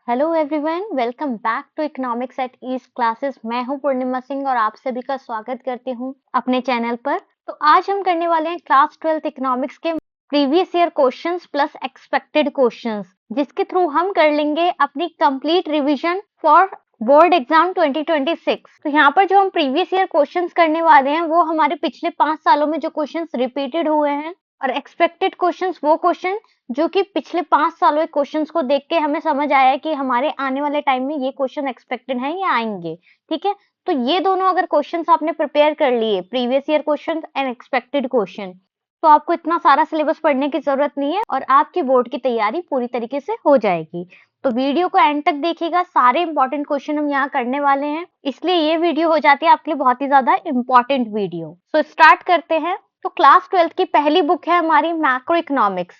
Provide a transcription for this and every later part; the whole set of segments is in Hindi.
Hello everyone, welcome back to economics at East Classes. मैं हूं पूर्णिमा सिंह और आप सभी का स्वागत करती हूं अपने चैनल पर। तो आज हम करने वाले हैं क्लास 12th इकोनॉमिक्स के previous year questions plus expected questions, जिसके थ्रू हम कर लेंगे अपनी complete revision for board exam 2026। तो यहाँ पर जो हम प्रीवियस ईयर क्वेश्चंस करने वाले हैं वो हमारे पिछले 5 सालों में जो क्वेश्चंस रिपीटेड हुए हैं, और एक्सपेक्टेड क्वेश्चंस वो क्वेश्चन जो कि पिछले 5 सालों के क्वेश्चंस को देख के हमें समझ आया कि हमारे आने वाले टाइम में ये क्वेश्चन एक्सपेक्टेड हैं या आएंगे। ठीक है, तो ये दोनों अगर क्वेश्चंस आपने प्रिपेयर कर लिए, previous year question and expected question, तो आपको इतना सारा सिलेबस पढ़ने की जरूरत नहीं है और आपकी बोर्ड की तैयारी पूरी तरीके से हो जाएगी। तो वीडियो को एंड तक देखिएगा, सारे इंपॉर्टेंट क्वेश्चन हम यहाँ करने वाले हैं, इसलिए ये वीडियो हो जाती है आपके लिए बहुत ही ज्यादा इंपॉर्टेंट वीडियो। तो स्टार्ट करते हैं। तो क्लास 12th की पहली बुक है हमारी मैक्रो इकोनॉमिक्स।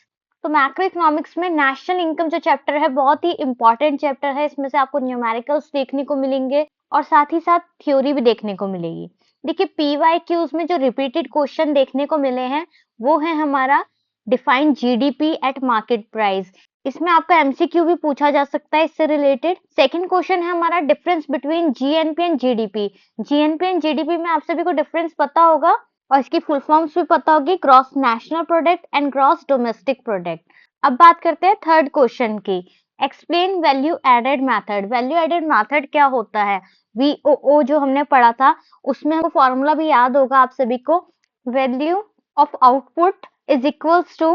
तो मैक्रो इकोनॉमिक्स में नेशनल इनकम जो चैप्टर है बहुत ही इंपॉर्टेंट चैप्टर है। इसमें से आपको न्यूमेरिकल्स देखने को मिलेंगे और साथ ही साथ थ्योरी भी देखने को मिलेगी। देखिए, पीवाईक्यूज में जो रिपीटेड क्वेश्चन देखने को मिले हैं वो है हमारा define GDP at market price. इसमें आपका एमसीक्यू भी पूछा जा सकता है इससे रिलेटेड। सेकंड क्वेश्चन है हमारा difference between GNP and GDP. GNP and GDP में आप सभी को डिफरेंस पता होगा और इसकी फुल फॉर्म्स भी पता होगी, gross national product and gross domestic product. अब बात करते हैं थर्ड क्वेश्चन की, explain value added method. Value added method क्या होता है? वीओओ जो हमने पढ़ा था उसमें हमको फॉर्मूला भी याद होगा आप सभी को, value of output is equals to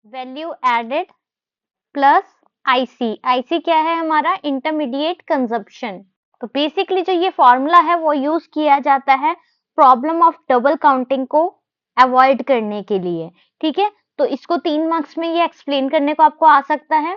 value added plus IC. IC क्या है? हमारा इंटरमीडिएट कंजप्शन। तो बेसिकली जो ये फॉर्मूला है वो यूज किया जाता है प्रॉब्लम ऑफ डबल काउंटिंग को अवॉइड करने के लिए। ठीक है, तो इसको 3 मार्क्स में ये एक्सप्लेन करने को आपको आ सकता है।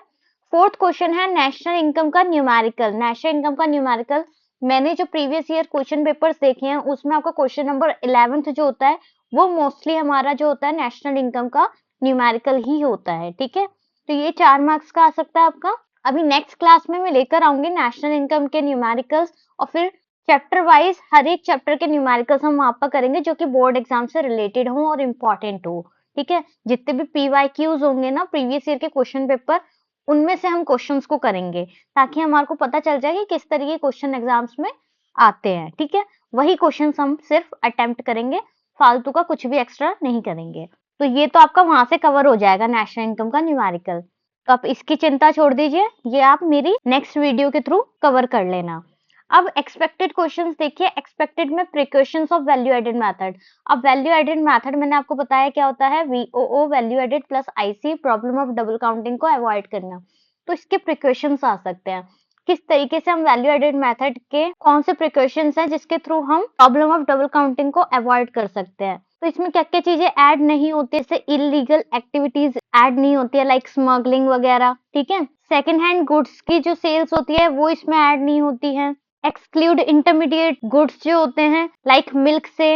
फोर्थ क्वेश्चन है नेशनल इनकम का न्यूमेरिकल। नेशनल इनकम का न्यूमेरिकल मैंने जो प्रीवियस ईयर क्वेश्चन पेपर्स देखे हैं उसमें आपका क्वेश्चन नंबर 11th जो होता है वो मोस्टली हमारा जो होता है नेशनल इनकम का न्यूमेरिकल ही होता है। ठीक है, तो ये 4 मार्क्स का आ सकता है आपका। अभी नेक्स्ट क्लास में मैं लेकर आऊंगी नेशनल इनकम के न्यूमेरिकल्स और फिर चैप्टर वाइज हर एक चैप्टर के न्यूमेरिकल्स हम वहां पर करेंगे जो कि बोर्ड एग्जाम से रिलेटेड हो और इम्पोर्टेंट हो। ठीक है, जितने भी पीवाईक्यूज होंगे ना प्रीवियस ईयर के क्वेश्चन पेपर, उनमें से हम क्वेश्चंस को करेंगे ताकि हमारे को पता चल जाए कि किस तरीके के क्वेश्चन एग्जाम्स में आते हैं। ठीक है, वही क्वेश्चंस हम सिर्फ अटेम्प्ट करेंगे, फालतू का कुछ भी एक्स्ट्रा नहीं करेंगे। तो ये तो आपका वहां से कवर हो जाएगा नेशनल इनकम का न्यूमेरिकल, तो आप इसकी चिंता छोड़ दीजिए, ये आप मेरी नेक्स्ट वीडियो के थ्रू कवर कर लेना। अब एक्सपेक्टेड क्वेश्चंस देखिए। एक्सपेक्टेड में precautions of value added method. अब वैल्यू एडेड मेथड मैंने आपको बताया क्या होता है, वीओओ value added plus IC, problem of double counting को अवॉइड करना। तो इसके प्रिकॉशंस आ सकते हैं, किस तरीके से हम वैल्यू एडेड मेथड के कौन से प्रिकॉशंस हैं जिसके थ्रू हम प्रॉब्लम ऑफ डबल काउंटिंग को अवॉइड कर सकते हैं। तो इसमें क्या क्या चीजें ऐड नहीं होती, जैसे इलीगल एक्टिविटीज ऐड नहीं होती है लाइक स्मगलिंग वगैरह। ठीक है, सेकंड हैंड गुड्स की जो सेल्स होती है वो इसमें ऐड नहीं होती है। एक्सक्लूड इंटरमीडिएट गुड्स जो होते हैं लाइक मिल्क से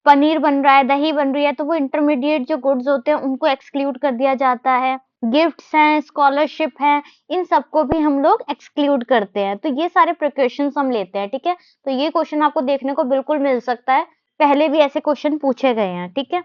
पनीर बन रहा है, दही बन रही है, तो वो इंटरमीडिएट जो गुड्स होते हैं उनको एक्सक्लूड कर दिया जाता है। गिफ्ट्स हैं, स्कॉलरशिप है, इन सबको भी हम लोग एक्सक्लूड करते हैं। तो ये सारे प्रिकॉशंस हम लेते हैं। ठीक है, तो ये क्वेश्चन आपको देखने को बिल्कुल मिल सकता है, पहले भी ऐसे क्वेश्चन पूछे गए हैं। ठीक है,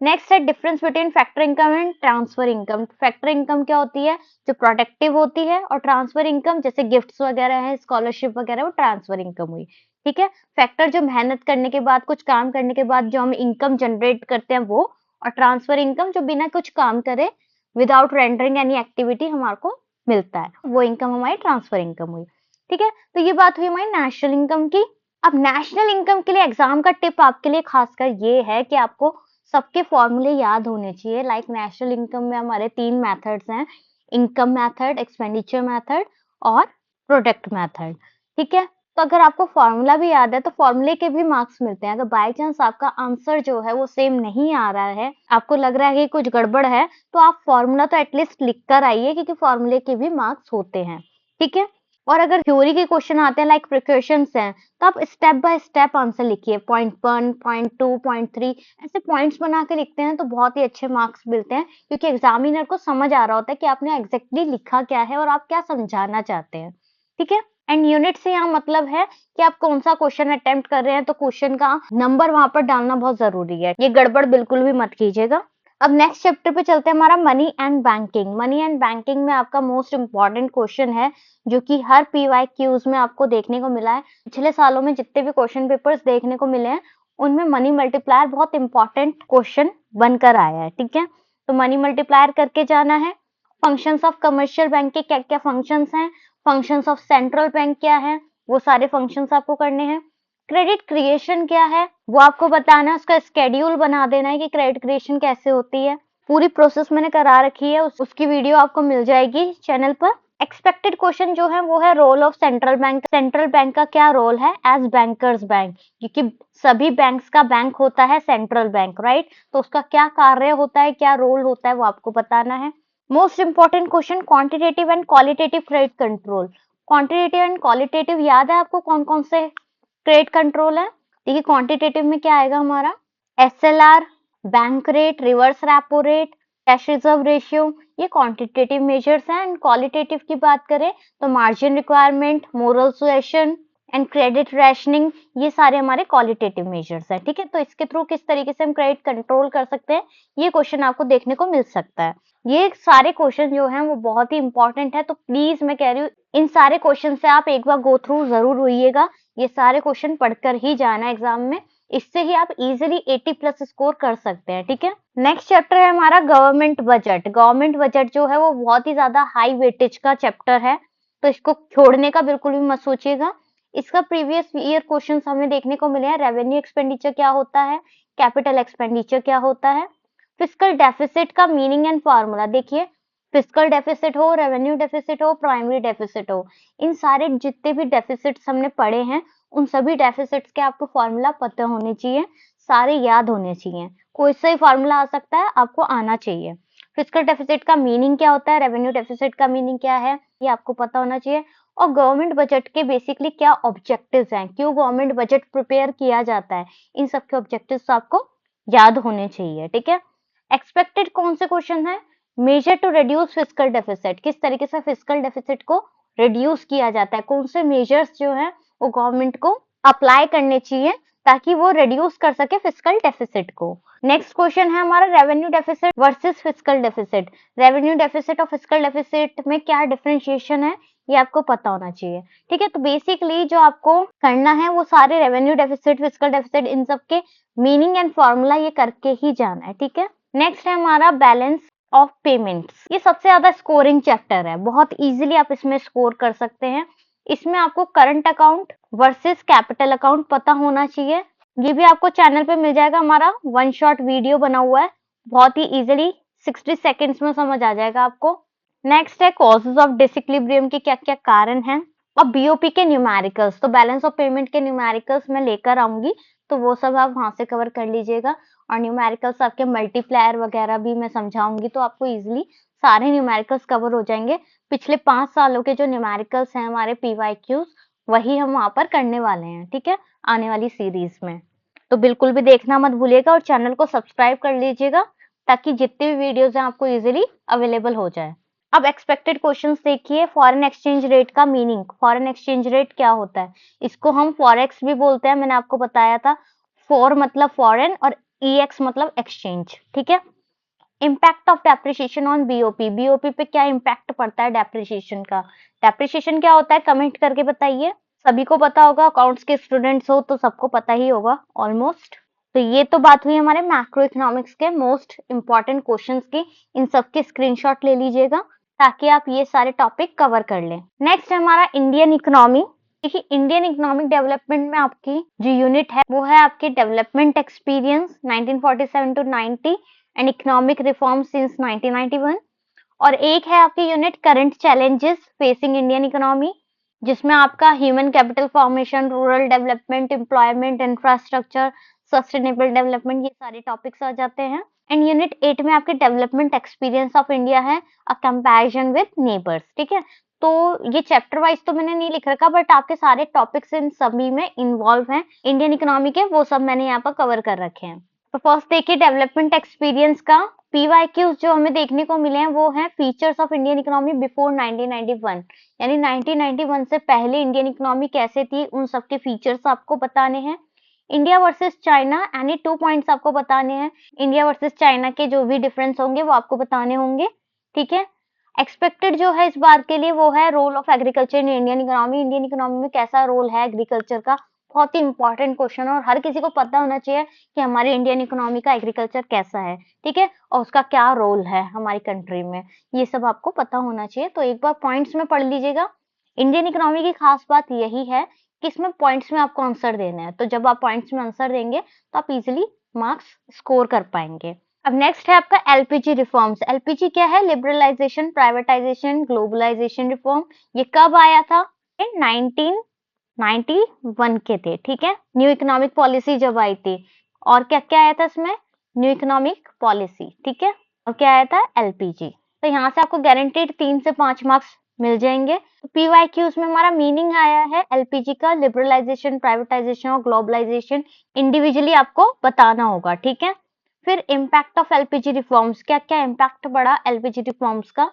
नेक्स्ट है difference between factor income and transfer income. Factor income क्या होती है? जो प्रोडक्टिव होती है, और ट्रांसफर इनकम जैसे गिफ्ट्स वगैरह है, स्कॉलरशिप वगैरह, वो ट्रांसफर इनकम हुई। ठीक है, फैक्टर जो मेहनत करने के बाद, कुछ काम करने के बाद जो हम इनकम जनरेट करते हैं वो, और ट्रांसफर इनकम जो बिना कुछ काम करे विदाउट रेंडरिंग एनी एक्टिविटी हमारे को मिलता है, वो इनकम हमारी ट्रांसफर इनकम हुई। ठीक है, तो ये बात हुई हमारी नेशनल इनकम की। अब नेशनल इनकम के लिए एग्जाम का टिप आपके लिए खासकर ये है कि आपको सबके फॉर्मूले याद होने चाहिए। लाइक नेशनल इनकम में हमारे 3 मेथड्स हैं, इनकम मेथड, एक्सपेंडिचर मेथड और प्रोडक्ट मेथड। ठीक है, तो अगर आपको फॉर्मूला भी याद है तो फॉर्मूले के भी मार्क्स मिलते हैं। अगर बाय चांस आपका आंसर जो है वो सेम नहीं आ रहा है, आपको लग रहा है कि कुछ गड़बड़ है, तो आप फॉर्मूला तो एटलीस्ट लिख कर आइए, क्योंकि फॉर्मूले के भी मार्क्स होते हैं। ठीक है, और अगर थ्योरी के क्वेश्चन आते हैं लाइक प्रिकॉशंस हैं, तो आप स्टेप बाय स्टेप आंसर लिखिए, पॉइंट 1, पॉइंट 2, पॉइंट 3, ऐसे पॉइंट्स बना के लिखते हैं तो बहुत ही अच्छे मार्क्स मिलते हैं, क्योंकि एग्जामिनर को समझ आ रहा होता है कि आपने एग्जैक्टली लिखा क्या है और आप क्या समझाना चाहते हैं। ठीक है, एंड यूनिट से यहाँ मतलब है कि आप कौन सा क्वेश्चन अटेम्प्ट कर रहे हैं, तो क्वेश्चन का नंबर वहां पर डालना बहुत जरूरी है, ये गड़बड़ बिल्कुल भी मत कीजिएगा। अब नेक्स्ट चैप्टर पे चलते हैं, हमारा money and banking. Money and banking में आपका मोस्ट इम्पॉर्टेंट क्वेश्चन है जो कि हर पीवाईक्यूज में आपको देखने को मिला है। पिछले सालों में जितने भी क्वेश्चन पेपर्स देखने को मिले हैं उनमें मनी मल्टीप्लायर बहुत इंपॉर्टेंट क्वेश्चन बनकर आया है। ठीक है, तो मनी मल्टीप्लायर करके जाना है। फंक्शंस ऑफ कमर्शियल बैंक के क्या क्या फंक्शंस हैं, फंक्शंस ऑफ सेंट्रल बैंक क्या है, वो सारे फंक्शंस आपको करने हैं। क्रेडिट क्रिएशन क्या है वो आपको बताना है, उसका स्केड्यूल बना देना है कि क्रेडिट क्रिएशन कैसे होती है। पूरी प्रोसेस मैंने करा रखी है, उसकी वीडियो आपको मिल जाएगी चैनल पर। एक्सपेक्टेड क्वेश्चन जो है वो है role of central bank. Central bank का क्या रोल है एज बैंकर्स बैंक, क्योंकि सभी बैंक्स का बैंक होता है सेंट्रल बैंक, राइट। तो उसका क्या कार्य होता है, क्या रोल होता है, वो आपको बताना है। Most important question, quantitative and qualitative credit control. Quantitative and qualitative याद है आपको कौन कौन से क्रेडिट कंट्रोल है? देखिए क्वांटिटेटिव में क्या आएगा हमारा, SLR, bank rate, reverse repo rate, cash reserve ratio, ये क्वांटिटेटिव मेजर्स हैं। एंड क्वालिटेटिव की बात करें तो margin requirement, moral suasion and credit rationing, ये सारे हमारे क्वालिटेटिव मेजर्स हैं। ठीक है, तो इसके थ्रू किस तरीके से हम क्रेडिट कंट्रोल कर सकते हैं, ये क्वेश्चन आपको देखने को मिल सकता है। ये सारे क्वेश्चन जो हैं वो बहुत ही इंपॉर्टेंट है, तो प्लीज मैं कह रही हूँ इन सारे क्वेश्चन से आप एक बार गो थ्रू जरूर होइएगा। ये सारे क्वेश्चन पढ़कर ही जाना एग्जाम में, इससे ही आप इजीली 80 प्लस स्कोर कर सकते हैं। ठीक है, नेक्स्ट चैप्टर है हमारा गवर्नमेंट बजट। गवर्नमेंट बजट जो है वो बहुत ही ज्यादा हाई वेटेज का चैप्टर है, तो इसको छोड़ने का बिल्कुल भी मत सोचिएगा। इसका प्रीवियस ईयर क्वेश्चन हमें देखने को मिले हैं। रेवेन्यू एक्सपेंडिचर क्या होता है, कैपिटल एक्सपेंडिचर क्या होता है, फिस्कल डेफिसिट का मीनिंग एंड फॉर्मूला। देखिए फिस्कल डेफिसिट हो, रेवेन्यू डेफिसिट हो, प्राइमरी डेफिसिट हो, इन सारे जितने भी डेफिसिट्स हमने पढ़े हैं उन सभी डेफिसिट्स के आपको फॉर्मूला पता होने चाहिए, सारे याद होने चाहिए। कोई सा ही फॉर्मूला आ सकता है, आपको आना चाहिए। फिस्कल डेफिसिट का मीनिंग क्या होता है, रेवेन्यू डेफिसिट का मीनिंग क्या है, ये आपको पता होना चाहिए। और गवर्नमेंट बजट के बेसिकली क्या ऑब्जेक्टिव्स हैं, क्यों गवर्नमेंट बजट प्रिपेयर किया जाता है, इन सब के ऑब्जेक्टिव्स आपको याद होने चाहिए। ठीक है, एक्सपेक्टेड कौन से क्वेश्चन है, measure to reduce fiscal deficit, किस तरीके से फिस्कल डेफिसिट को रिड्यूस किया जाता है, कौन से मेजर्स जो है वो गवर्नमेंट को अप्लाई करने चाहिए ताकि वो रिड्यूस कर सके फिस्कल डेफिसिट को। नेक्स्ट क्वेश्चन है हमारा revenue deficit versus fiscal deficit. Revenue deficit और फिस्कल डेफिसिट में क्या डिफरेंशिएशन है ये आपको पता होना चाहिए। ठीक है, तो बेसिकली जो आपको करना है वो सारे रेवेन्यू डेफिसिट, फिस्कल डेफिसिट, इन सब के मीनिंग एंड फॉर्मूला ये करके ही जाना है। ठीक है, नेक्स्ट है हमारा बैलेंस ऑफ पेमेंट्स। ये सबसे ज्यादा स्कोरिंग चैप्टर है, बहुत इजीली आप इसमें स्कोर कर सकते हैं। इसमें आपको current account versus capital account पता होना चाहिए। ये भी आपको चैनल पे मिल जाएगा, हमारा वन शॉट वीडियो बना हुआ है, बहुत ही इजीली 60 सेकेंड्स में समझ आ जाएगा आपको। नेक्स्ट है कॉजेज ऑफ डिसइक्विलिब्रियम के क्या क्या कारण हैं, और बीओपी के न्यूमेरिकल्स, तो बैलेंस ऑफ पेमेंट के न्यूमेरिकल्स मैं लेकर आऊंगी, तो वो सब आप वहां से कवर कर लीजिएगा। और न्यूमेरिकल्स आपके मल्टीप्लायर वगैरह भी मैं समझाऊंगी, तो आपको इजीली सारे न्यूमेरिकल्स कवर हो जाएंगे। पिछले 5 सालों के जो न्यूमेरिकल्स हैं हमारे पीवाईक्यूज, वही हम वहां पर करने वाले हैं। ठीक है, आने वाली सीरीज में, तो बिल्कुल भी देखना मत भूलिएगा और चैनल को सब्सक्राइब कर लीजिएगा ताकि जितने भी वीडियोस हैं आपको इजीली अवेलेबल हो जाए। अब एक्सपेक्टेड क्वेश्चंस देखिए। फॉरेन एक्सचेंज रेट का मीनिंग, फॉरेन एक्सचेंज रेट क्या होता है, इसको हम फॉरेक्स भी बोलते हैं, मैंने आपको बताया था। फॉर मतलब फॉरेन और EX मतलब एक्सचेंज। ठीक है, impact of depreciation on BOP, BOP पे क्या इम्पैक्ट पड़ता है डेप्रिसिएशन का, डेप्रिसिएशन क्या होता है कमेंट करके बताइए। सभी को पता होगा, अकाउंट्स के स्टूडेंट्स हो तो सबको पता ही होगा ऑलमोस्ट। तो ये तो बात हुई हमारे मैक्रो इकोनॉमिक्स के मोस्ट इंपॉर्टेंट क्वेश्चंस की, इन सब के स्क्रीनशॉट ले लीजिएगा ताकि आप ये सारे टॉपिक कवर कर लें। नेक्स्ट है हमारा इंडियन इकोनॉमी। देखिए इंडियन इकोनॉमिक डेवलपमेंट में आपकी जो यूनिट है वो है आपकी development experience 1947 to 90 and economic reform since 1991, और एक है आपकी unit current challenges facing Indian economy, जिसमें आपका human capital formation, rural development, employment, infrastructure, sustainable development, ये सारे टॉपिक्स आ जाते हैं। एंड यूनिट 8 में आपके डेवलपमेंट एक्सपीरियंस ऑफ इंडिया है, अ कंपैरिजन विद नेबर्स। ठीक है, तो ये चैप्टर वाइज तो मैंने नहीं लिख रखा, बट आपके सारे टॉपिक्स इन सभी में इन्वॉल्व हैं इंडियन इकोनॉमी के, वो सब मैंने यहाँ पर कवर कर रखे हैं। तो फर्स्ट देखिए डेवलपमेंट एक्सपीरियंस का पीवाईक्यूज जो हमें देखने को मिले हैं वो हैं features of Indian economy before 1991, यानी 1991 से पहले इंडियन इकोनॉमी कैसे थी, उन सब के फीचर्स आपको बताने हैं। India versus China, any 2 points आपको बताने हैं। इंडिया वर्सेस चाइना के जो भी डिफरेंस होंगे वो आपको बताने होंगे, ठीक है। एक्सपेक्टेड जो है इस बार के लिए वो है role of agriculture in Indian economy. Indian economy में कैसा रोल है एग्रीकल्चर का, बहुत ही इंपॉर्टेंट क्वेश्चन है और हर किसी को पता होना चाहिए कि हमारी इंडियन इकोनॉमी का एग्रीकल्चर कैसा है, ठीक है, और उसका क्या रोल है हमारी कंट्री में, ये सब आपको पता होना चाहिए। तो एक बार पॉइंट्स में पढ़ लीजिएगा। इंडियन इकोनॉमी की खास बात यही है कि इसमें पॉइंट्स में आपको आंसर देना है, तो जब आप पॉइंट्स में आंसर देंगे तो आप इजिली मार्क्स स्कोर कर पाएंगे। अब नेक्स्ट है आपका एलपीजी रिफॉर्म्स। एलपीजी क्या है? Liberalisation, privatisation, globalisation reform. ये कब आया था? 1991 के थे, ठीक है। न्यू इकोनॉमिक पॉलिसी जब आई थी, और क्या क्या आया था इसमें? न्यू इकोनॉमिक पॉलिसी, ठीक है। और क्या आया था? एलपीजी। तो यहाँ से आपको गारंटीड 3 से 5 मार्क्स मिल जाएंगे। तो पीवाईक्यूज में हमारा मीनिंग आया है एलपीजी का, लिबरलाइजेशन, प्राइवेटाइजेशन और ग्लोबलाइजेशन इंडिविजुअली आपको बताना होगा, ठीक है। फिर इम्पैक्ट ऑफ एलपीजी रिफॉर्म्स, क्या क्या इम्पैक्ट पड़ा एलपीजी रिफॉर्म्स का।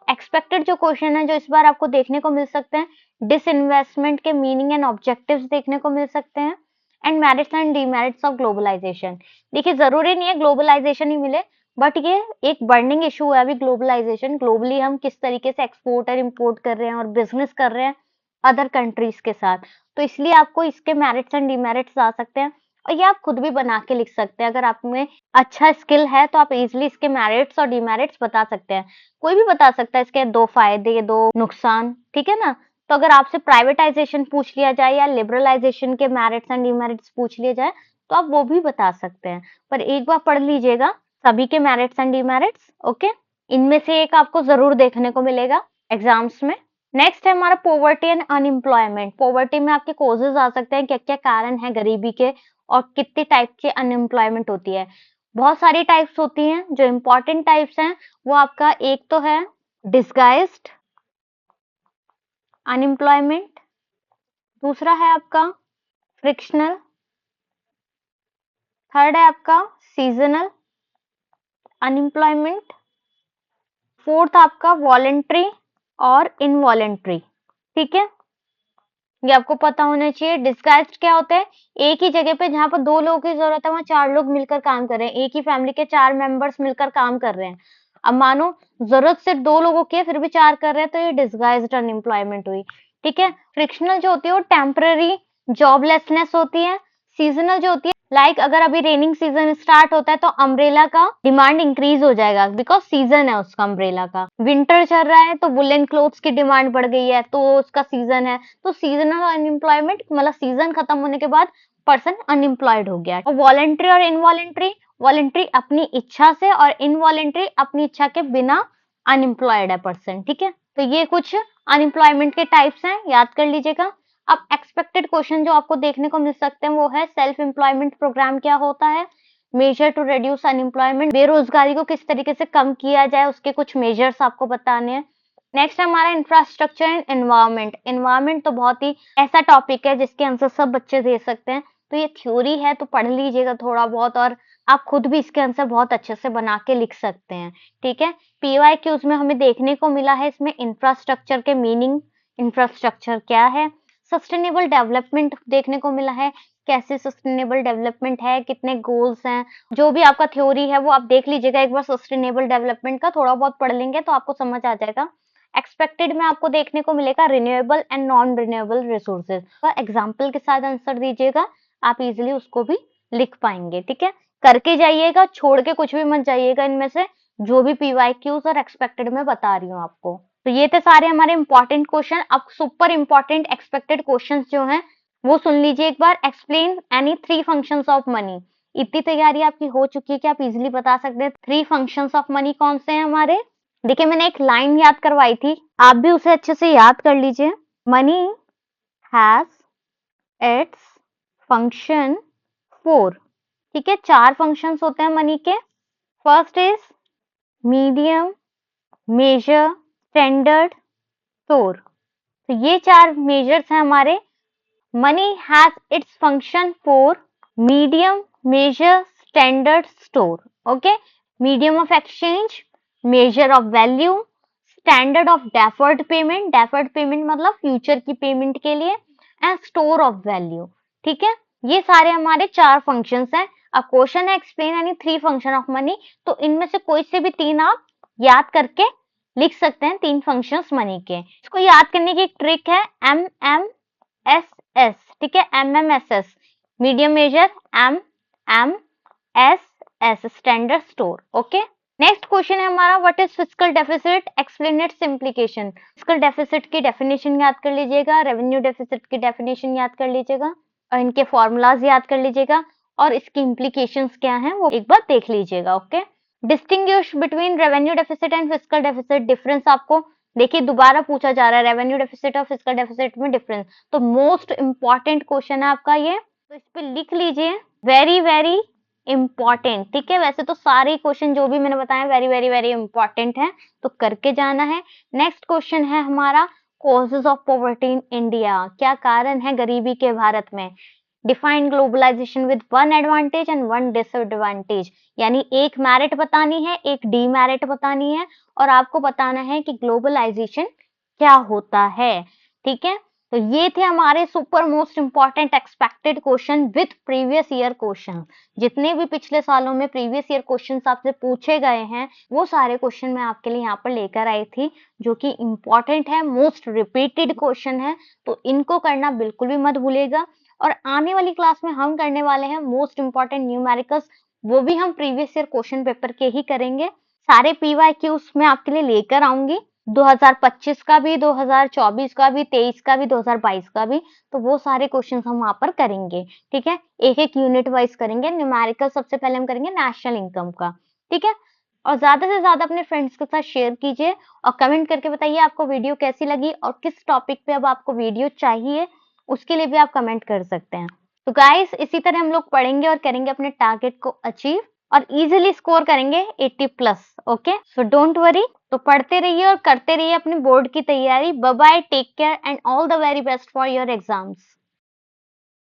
एक्सपेक्टेड जो क्वेश्चन है जो इस बार आपको देखने को मिल सकते हैं, डिसइन्वेस्टमेंट के मीनिंग एंड ऑब्जेक्टिव्स देखने को मिल सकते हैं, and merits and demerits of globalisation. देखिए जरूरी नहीं है ग्लोबलाइजेशन ही मिले, बट ये एक बर्निंग इशू है अभी ग्लोबलाइजेशन। ग्लोबली हम किस तरीके से एक्सपोर्ट और इम्पोर्ट कर रहे हैं और बिजनेस कर रहे हैं अदर कंट्रीज के साथ, तो इसलिए आपको इसके मेरिट्स एंड डीमेरिट्स आ सकते हैं, और ये आप खुद भी बना के लिख सकते हैं। अगर आप में अच्छा स्किल है तो आप इजिली इसके मेरिट्स और डीमेरिट्स बता सकते हैं। कोई भी बता सकता है इसके 2 फायदे 2 नुकसान, ठीक है ना। तो अगर आपसे प्राइवेटाइजेशन पूछ लिया जाए या लिबरलाइजेशन के मेरिट्स एंड डीमेरिट्स पूछ लिया जाए तो आप वो भी बता सकते हैं, पर एक बार पढ़ लीजिएगा सभी के मेरिट्स एंड डीमेरिट्स, ओके। इनमें से एक आपको जरूर देखने को मिलेगा एग्जाम्स में। नेक्स्ट है हमारा पॉवर्टी एंड अनएम्प्लॉयमेंट। पॉवर्टी में आपके कॉजेज आ सकते हैं, क्या क्या कारण है गरीबी के और कितने टाइप के अनएम्प्लॉयमेंट होती है। बहुत सारी टाइप्स होती हैं, जो इंपॉर्टेंट टाइप्स हैं वो आपका एक तो है डिस्गाइज्ड अनएम्प्लॉयमेंट, दूसरा है आपका फ्रिक्शनल, थर्ड है आपका सीजनल अनएम्प्लॉयमेंट, फोर्थ आपका वॉलेंट्री और इनवॉलेंट्री, ठीक है। ये आपको पता होना चाहिए। डिस्गाइज्ड क्या होते हैं? एक ही जगह पे जहां पर 2 लोगों की जरूरत है वहां 4 लोग मिलकर काम कर रहे हैं, एक ही फैमिली के 4 मेंबर्स मिलकर काम कर रहे हैं। अब मानो जरूरत सिर्फ 2 लोगों की है फिर भी 4 कर रहे हैं, तो ये डिस्गाइज्ड अनएम्प्लॉयमेंट हुई, ठीक है। फ्रिक्शनल जो होती है वो टेम्पररी जॉबलेसनेस होती है। सीजनल जो होती है, लाइक अगर अभी रेनिंग सीजन स्टार्ट होता है तो अम्ब्रेला का डिमांड इंक्रीज हो जाएगा, बिकॉज सीजन है उसका अम्ब्रेला का। विंटर चल रहा है तो वुलन क्लोथ्स की डिमांड बढ़ गई है, तो उसका सीजन है। तो सीजनल अनएम्प्लॉयमेंट मतलब सीजन खत्म होने के बाद पर्सन अनएम्प्लॉयड हो गया। और वॉलेंट्री और इनवॉलेंट्री, वॉलेंट्री अपनी इच्छा से और इनवॉलेंट्री अपनी इच्छा के बिना अनएम्प्लॉयड है पर्सन, ठीक है। तो ये कुछ अनएम्प्लॉयमेंट के टाइप्स हैं, याद कर लीजिएगा। अब एक्सपेक्टेड क्वेश्चन जो आपको देखने को मिल सकते हैं वो है सेल्फ एम्प्लॉयमेंट प्रोग्राम क्या होता है, मेजर टू रिड्यूस अनएम्प्लॉयमेंट, बेरोजगारी को किस तरीके से कम किया जाए उसके कुछ मेजर्स आपको बताने हैं। नेक्स्ट हमारा इंफ्रास्ट्रक्चर एंड एनवायरमेंट। एनवायरमेंट तो बहुत ही ऐसा टॉपिक है जिसके आंसर सब बच्चे दे सकते हैं, तो ये थ्योरी है तो पढ़ लीजिएगा थोड़ा बहुत, और आप खुद भी इसके आंसर बहुत अच्छे से बना के लिख सकते हैं, ठीक है। पीवाईक्यूज में हमें देखने को मिला है इसमें इंफ्रास्ट्रक्चर के मीनिंग, इंफ्रास्ट्रक्चर क्या है। सस्टेनेबल डेवलपमेंट देखने को मिला है, कैसे सस्टेनेबल डेवलपमेंट है, कितने गोल्स हैं, जो भी आपका थ्योरी है वो आप देख लीजिएगा एक बार। सस्टेनेबल डेवलपमेंट का थोड़ा बहुत पढ़ लेंगे तो आपको समझ आ जाएगा। एक्सपेक्टेड में आपको देखने को मिलेगा renewable and non renewable resources का एग्जाम्पल के साथ आंसर दीजिएगा, आप इजिली उसको भी लिख पाएंगे, ठीक है। करके जाइएगा, छोड़ के कुछ भी मत जाइएगा इनमें से, जो भी पीवाईक्यूज और एक्सपेक्टेड में बता रही हूँ आपको। तो ये थे सारे हमारे इंपॉर्टेंट क्वेश्चन। अब सुपर इंपॉर्टेंट एक्सपेक्टेड क्वेश्चंस जो हैं वो सुन लीजिए एक बार। Explain any 3 functions of money. इतनी तैयारी आपकी हो चुकी है कि आप इजीली बता सकते हैं 3 फंक्शंस ऑफ मनी कौन से हैं हमारे। देखिए मैंने एक लाइन याद करवाई थी, आप भी उसे अच्छे से याद कर लीजिए। मनी हैज इट्स फंक्शन 4, ठीक है। 4 फंक्शंस होते हैं मनी के। First is medium, measure, standard, store. तो ये 4 मेजर्स हैं हमारे। Money has its function 4, medium, measure, standard, store, okay. Medium of exchange, measure of value, standard of deferred payment, deferred payment मतलब फ्यूचर की पेमेंट के लिए, एंड स्टोर ऑफ वैल्यू, ठीक है। ये सारे हमारे 4 फंक्शंस हैं। अब क्वेश्चन है explain any 3 function of money, तो इनमें से कोई से भी 3 आप याद करके लिख सकते हैं, 3 फंक्शंस मनी के। इसको याद करने की एक ट्रिक है MMSS, ठीक है, MMSS medium measure, MMSS standard store. Okay, next question है हमारा what is fiscal deficit, explain its implication. Fiscal deficit की डेफिनेशन याद कर लीजिएगा, रेवेन्यू डेफिसिट की डेफिनेशन याद कर लीजिएगा और इनके फॉर्मूलाज याद कर लीजिएगा और इसकी इम्प्लीकेशंस क्या हैं वो एक बार देख लीजिएगा। Okay, distinguish between revenue deficit and fiscal deficit, difference आपको देखिए दोबारा पूछा जा रहा है, रेवेन्यू डेफिसिट और फिस्कल डेफिसिट में डिफरेंस, तो मोस्ट इंपॉर्टेंट क्वेश्चन है आपका ये, तो इस पे लिख लीजिए, वेरी वेरी इंपॉर्टेंट। ठीक है, वैसे तो सारे क्वेश्चन जो भी मैंने बताया वेरी वेरी वेरी इंपॉर्टेंट है, तो करके जाना है। नेक्स्ट क्वेश्चन है हमारा causes of poverty in India, क्या कारण है गरीबी के भारत में। Define globalisation with 1 advantage and 1 disadvantage, यानी एक मेरिट बतानी है, एक डीमेरिट बतानी है और आपको बताना है कि ग्लोबलाइजेशन क्या होता है। ठीक है, तो ये थे हमारे super most important expected question with previous year question. जितने भी पिछले सालों में प्रीवियस ईयर क्वेश्चन आपसे पूछे गए हैं वो सारे क्वेश्चन मैं आपके लिए यहाँ पर लेकर आई थी, जो कि इंपॉर्टेंट है, मोस्ट रिपीटेड क्वेश्चन है, तो इनको करना बिल्कुल भी मत भूलिएगा। और आने वाली क्लास में हम करने वाले हैं मोस्ट इंपॉर्टेंट न्यूमेरिकल्स, वो भी हम प्रीवियस ईयर क्वेश्चन पेपर के ही करेंगे। सारे पीवाईक्यूज मैं आपके लिए लेकर आऊंगी, 2025 का भी, 2024 का भी, 23 का भी, 2022 का भी, तो वो सारे क्वेश्चन हम वहां पर करेंगे। ठीक है, एक एक यूनिट वाइज करेंगे। न्यूमेरिकल सबसे पहले हम करेंगे नेशनल इनकम का। ठीक है, और ज्यादा से ज्यादा अपने फ्रेंड्स के साथ शेयर कीजिए और कमेंट करके बताइए आपको वीडियो कैसी लगी और किस टॉपिक पे अब आपको वीडियो चाहिए, उसके लिए भी आप कमेंट कर सकते हैं। तो गाइस इसी तरह हम लोग पढ़ेंगे और करेंगे अपने टारगेट को अचीव और इजीली स्कोर करेंगे 80 plus. Okay, so don't worry, तो पढ़ते रहिए और करते रहिए अपने बोर्ड की तैयारी। Bye bye, take care and all the very best for your exams.